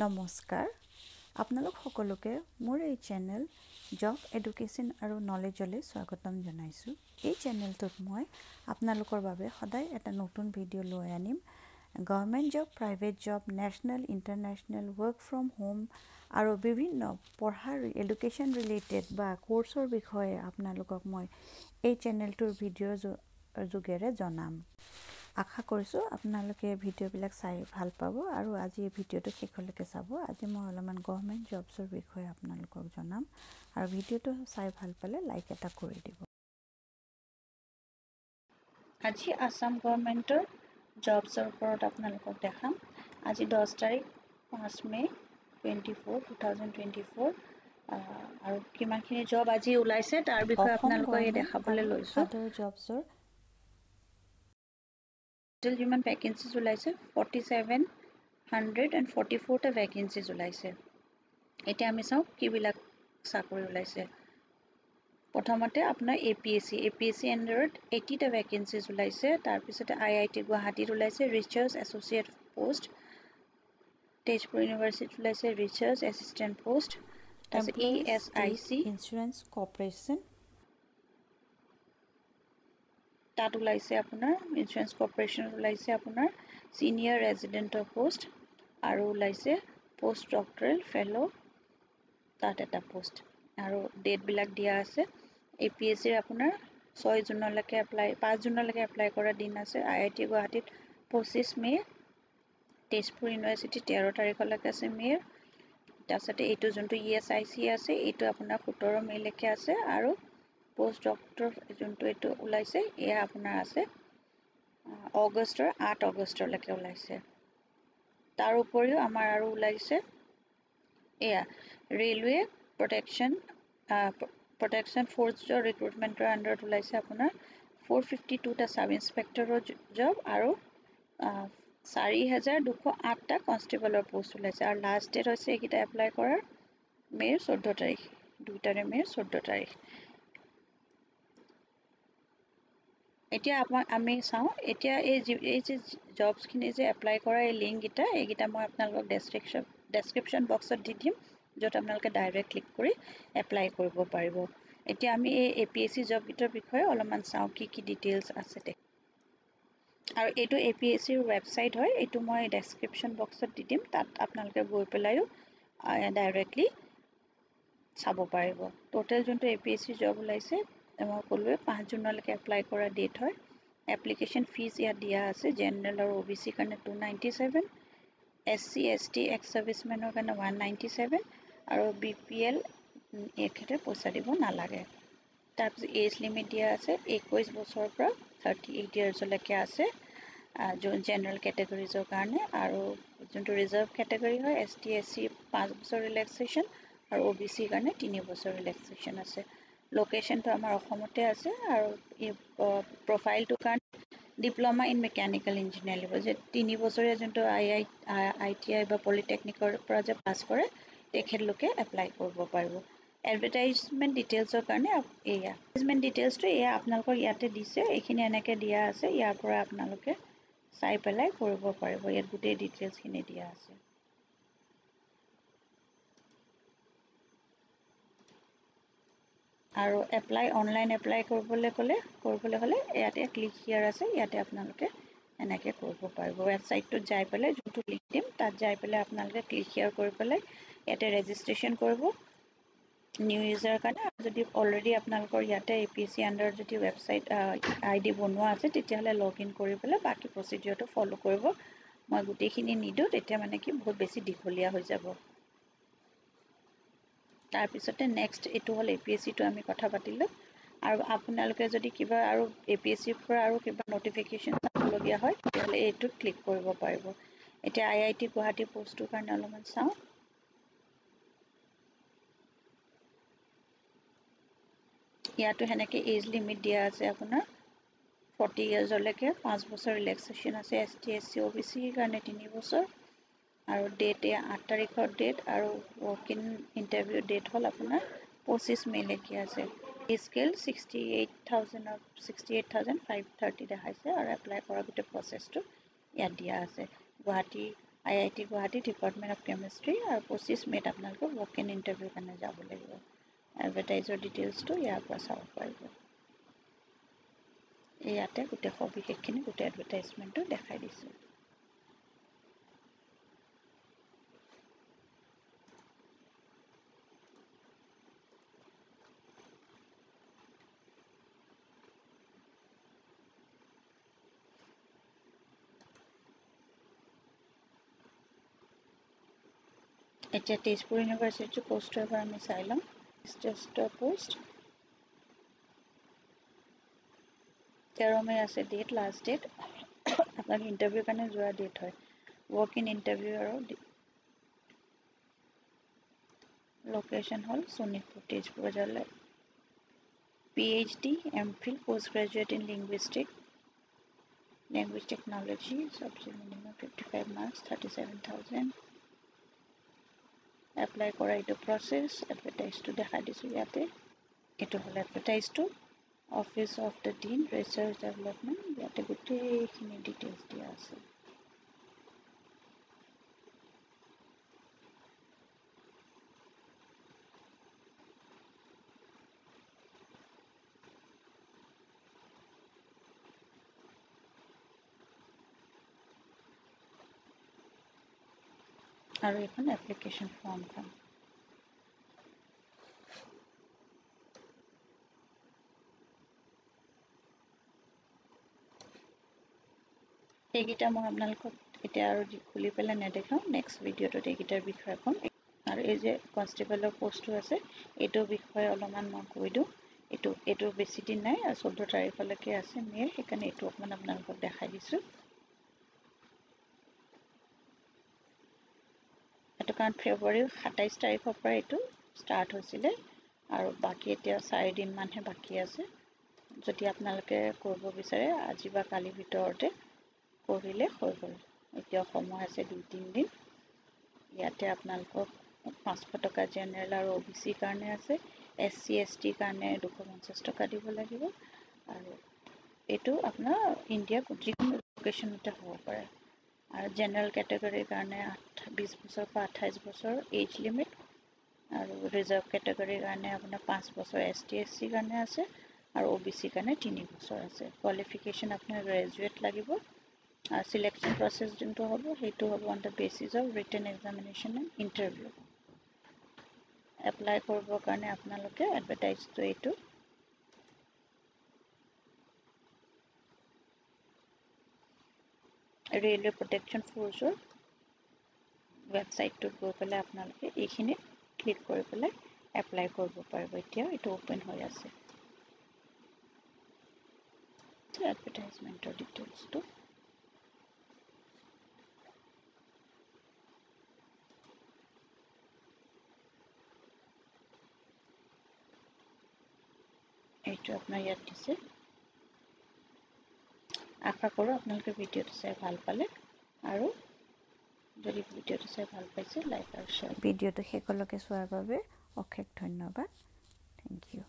নমস্কাৰ আপোনালোক সকলোকে মোৰ এই চেনেল জব এডুকেশ্যন আৰু নলেজলৈ স্বাগতম জনাইছোঁ এই চেনেলটোত মই আপোনালোকৰ বাবে সদায় এটা নতুন ভিডিঅ' লৈ আনিম government job private job national international work from home আৰু বিভিন্ন পঢ়াৰ এডুকেশ্যন ৰিলেটেড বা কোৰ্চৰ বিষয়ে আপোনালোকক মই এই চেনেলটোৰ ভিডিঅ'ৰ যোগেৰে জনাম আশা কৰিছোঁ আপোনালোকে ভিডিঅ'বিলাক চাই ভাল পাব আৰু আজি এই ভিডিঅ'টো শেষলৈকে চাব আজি মই অলপমান গভৰ্ণমেণ্ট জবছৰ বিষয়ে আপোনালোকক জনাম আৰু ভিডিঅ'টো চাই ভাল পালে লাইক এটা কৰি দিব আজি আসাম গভৰ্ণমেণ্টৰ জবছৰ ওপৰত আপোনালোকক দেখাম আজি 10 তাৰিখ 5 মে 2024 আৰু কিমানখিনি জব আজি ওলাইছে তাৰ বিষয়ে আপোনালোকক এই দেখাবলৈ লৈছোঁ আদাৰ জবছৰ Total human vacancies ওলাইছে 4744টা vacancies ওলাইছে এতিয়া আমি চাও কিবিলাক চাকৰি ওলাইছে প্ৰথমতে আপোনাৰ APSC আন্ডাৰত 80টা vacancies ওলাইছে তাৰ পিছতে IIT গুৱাহাটীত ওলাইছে ৰিচাৰ্চ এছ'চিয়েট পোষ্ট তেজপুৰ ইউনিভাৰ্চিটিত ওলাইছে ৰিচাৰ্চ এছিষ্টেণ্ট পোষ্ট তাৰপিছত ESIC ইনস্যুৰেঞ্চ কৰ্পোৰেচন তাত ওলাইছে আপোনাৰ ইনস্যুৰেঞ্চ কৰ্পোৰেচনত ওলাইছে আপোনাৰ সিনিয়ৰ ৰেজিডেণ্টৰ পোষ্ট আৰু ওলাইছে পোষ্ট ডক্টৰেল ফেলো তাত এটা পোষ্ট আৰু ডেট বিলাক দিয়া আছে APSCৰ আপোনাৰ 6 জুনলৈকে 5 জুনলৈকে এপ্লাই কৰা দিন আছে IIT গুৱাহাটীত 25 মে তেজপুৰ ইউনিভাৰ্চিটি 13 তাৰিখলৈকে আছে মে তাৰপিছতে এইটো যোনটো ESIC আছে এইটো আপোনাৰ 17 মেলৈকে আছে আৰু পোষ্ট ডক্টৰ যোনটো এইটো ওলাইছে এয়া আপোনাৰ আছে আগষ্টৰ 8 আগষ্টলৈকে ওলাইছে তাৰ উপৰিও আমাৰ আৰু ওলাইছে এয়া ৰেলৱে প্ৰটেকশ্যন ফ'ৰ্চৰ ৰিক্ৰুটমেণ্টৰ আণ্ডাৰত ওলাইছে আপোনাৰ 452টা সাব ইন্সপেক্টৰৰ জব আৰু 4208টা কনষ্টেবলৰ পোষ্ট ওলাইছে আৰু লাষ্ট ডেট হৈছে এইকেইটা এপ্লাই কৰাৰ মে'ৰ 14 তাৰিখ 2 মে'ৰ 14 তাৰিখ এতিয়া আমি চাও এতিয়া এই যে জবছখিনি যে এপ্লাই কৰা এই লিংক এইকেইটা মই আপোনালোকক ডেসক্ৰিপচন বক্সত দি দিম য'ত আপোনালোকে ডাইৰেক্ট ক্লিক কৰি এপ্লাই কৰিব পাৰিব এতিয়া আমি এই APSC জব গিটাৰ বিষয়ে অলপমান চাও কি ডিটেইলছ আছে আৰু এইটো APSCৰ ৱেবসাইট হয় এইটো মই ডেসক্ৰিপচন বক্সত দি দিম তাত আপোনালোকে গৈ পেলাইও ডাইৰেক্টলি চাব পাৰিব টোটাল যোনটো APSC জব ওলাইছে মই ক'লোৱে 5 জুনলৈকে এপ্লাই কৰা ডেট হয় এপ্লিকেশ্যন ফিজ ইয়াত দিয়া আছে জেনাৰেল আৰু OBC কাৰণে 297 SC ST এক্স সাৰ্ভিসমেনৰ কাৰণে 197 আৰু BPL এখেতে পইচা দিব নালাগে তাৰপিছত এজ লিমিট দিয়া আছে 21 বছৰৰ পৰা 38 ইয়াৰ্ছলৈকে আছে জেনাৰেল কেটেগৰিজৰ কাৰণে আৰু যোনটো ৰিজাৰ্ভ কেটেগৰি হয় ST SC 5 বছৰ ৰিলেক্সেশ্যন আৰু OBC কাৰণে 3 বছৰ ৰিলেক্সেশ্যন আছে লোকেশনটো আমাৰ অসমতে আছে আৰু প্ৰফাইলটো কাৰণে ডিপ্লোমা ইন মেকানিকেল ইঞ্জিনিয়াৰিং যে 3 বছৰীয়া যোনটো ITI বা পলিটেকনিকৰ পৰা যে পাছ কৰে তেখেতলোকে এপ্লাই কৰিব পাৰিব এডভাৰটাইজমেন্ট ডিটেইলছৰ কাৰণে এয়া এডভাৰটাইজমেন্ট ডিটেইলছটো এয়া আপোনালোকৰ ইয়াতে দিছে এইখিনি এনেকৈ দিয়া আছে ইয়াৰ পৰা আপোনালোকে চাই পেলাই কৰিব পাৰিব ইয়াত গোটেই ডিটেইলছখিনি দিয়া আছে আৰু অনলাইন এপ্লাই কৰিবলৈ হ'লে ইয়াতে ক্লিক হিয়াৰ আছে ইয়াতে আপোনালোকে এনেকৈ কৰিব পাৰিব ৱেবছাইটটোত যাই পেলাই যোনটো লিংক দিম তাত যাই পেলাই আপোনালোকে ক্লিক হিয়াৰ কৰি পেলাই ইয়াতে ৰেজিষ্ট্ৰেশ্যন কৰিব নিউ ইউজাৰ কাৰণে যদি অলৰেডি আপোনালোকৰ ইয়াতে APSC আণ্ডাৰত যদি ৱেবছাইট ID বনোৱা আছে তেতিয়াহ'লে লগইন কৰি পেলাই বাকি প্ৰচিডিউৰটো ফলো কৰিব মই গোটেইখিনি নিদো তেতিয়া মানে কি বহুত বেছি দীঘলীয়া হৈ যাব তাৰ পিছতে নেক্সট এটো হল APSC টো আমি কথা পাতিলো আৰু আপোনালোকে যদি কিবা আৰু APSC পৰা আৰু কিবা নটিফিকেশন চাবলগীয়া হয় তেতিয়াহলে এইটোত ক্লিক কৰিব পাৰিব এতিয়া IIT গুৱাহাটী পোষ্টৰ কাৰণে অলপমান চাও ইয়াতো হেনেকে এজ লিমিট দিয়া আছে আপোনাৰ 40 ইয়াৰ্ছলৈকে 5 বছৰ ৰিলেক্সেশ্যন আছে ST SC OBC কাৰণে 3 বছৰ আৰু ডেট 8 তাৰিখৰ ডেট আৰু ৱৰ্ক ইন ইন্টাৰভিউ ডেট হল আপোনাৰ 25 মে লৈকে আছে স্কেল 68530 দেখাইছে আৰু এপ্লাই কৰা গোটেই প্ৰসেছটো ইয়াত দিয়া আছে Guwahati IIT Guwahati department of chemistry আৰু 25 মে'ত আপোনালোকে ৱক ইন ইণ্টাৰভিউ কাৰণে যাব লাগিব এডভাৰটাইজৰ ডিটেইলছটো ইয়াৰ পৰা চাব পাৰিব ইয়াতে গোটেই সবিশেষখিনি গোটেই এডভাৰটাইজমেণ্টটো দেখাই দিছোঁ এতিয়া তেজপুৰ ইউনিভাৰ্চিটিৰ পোষ্টটো এবাৰ আমি চাই লওঁ টেষ্টৰ পোষ্ট 13 মে আছে ডেট লাষ্ট ডেট আপোনাক ইণ্টাৰভিউ কাৰণে যোৱা ডেট হয় ৱক ইন ইণ্টাৰভিউ আৰু লোকেশ্যন হ'ল শোণিতপুৰ তেজপুৰ জিলাৰ PhD MPhil post graduate in language technology subject minimum 55 marks 37,000 apply কৰা এইটো প্ৰচেছ এডভাৰটাইজটো দেখাই দিছোঁ ইয়াতে এইটো হ'ল এডভাৰটাইজটো office of the dean research development ইয়াতে গোটেইখিনি ডিটেইলছ দিয়া আছে আৰু এখন এপ্লিকেশ্যন ফৰ্মখন এইকেইটা মই আপোনালোকক এতিয়া আৰু খুলি পেলাই নেদেখাওঁ নেক্সট ভিডিঅ'টোত এইকেইটাৰ বিষয়ে ক'ম আৰু এই যে কনষ্টেবলৰ পোষ্টটো আছে এইটোৰ বিষয়ে অলপমান মই কৈ দিওঁ এইটো বেছি দিন নাই আৰু 14 তাৰিখলৈকে আছে মে'ৰ সেইকাৰণে এইটো অকণমান আপোনালোকক দেখাই দিছোঁ এইটো কাৰণ ফেব্ৰুৱাৰী 27 তাৰিখৰ পৰা এইটো ষ্টাৰ্ট হৈছিলে আৰু বাকী এতিয়া 4 দিনমানহে বাকী আছে যদি আপোনালোকে কৰিব বিচাৰে আজি বা কালিৰ ভিতৰতে কৰিলে হৈ গ'ল এতিয়া সময় আছে 2-3 দিন ইয়াতে আপোনালোকক 500 টকা জেনেৰেল আৰু OBC কাৰণে আছে SC ST কাৰণে 250 টকা দিব লাগিব আৰু এইটো আপোনাৰ ইণ্ডিয়া যিকোনো লোকেশ্যনতে হ'ব পাৰে আৰু জেনেৰেল কেটেগৰীৰ কাৰণে 20 বছৰ পৰা 28 বছৰ এজ লিমিট আৰু ৰিজাৰ্ভ কেটেগৰীৰ কাৰণে আপোনাৰ 5 বছৰ ST SC কাৰণে আছে আৰু OBC কাৰণে 3 বছৰ আছে কোৱালিফিকেশ্যন আপোনাৰ গ্ৰেজুৱেট লাগিব আৰু সিলেকশ্যন প্ৰচেছ যোনটো হ'ব সেইটো হ'ব on the basis of written examination and interview apply কৰিবৰ কাৰণে আপোনালোকে এডভাৰটাইজটো এইটো ৰেলৱে প্ৰটেকশ্যন ফ'ৰ্চৰ ৱেবছাইটটোত গৈ পেলাই আপোনালোকে এইখিনিত ক্লিক কৰি পেলাই এপ্লাই কৰিব পাৰিব এতিয়া এইটো অ'পেন হৈ আছে এডভাৰটাইজমেণ্টৰ ডিটেইলছটো এইটো আপোনাৰ ইয়াত দিছে আশা কৰোঁ আপোনালোকে ভিডিঅ'টো চাই ভাল পালে আৰু যদি ভিডিঅ'টো চাই ভাল পাইছে লাইক আৰু শ্বেয়াৰ ভিডিঅ'টো শেষলৈকে চোৱাৰ বাবে অশেষ ধন্যবাদ থেংক ইউ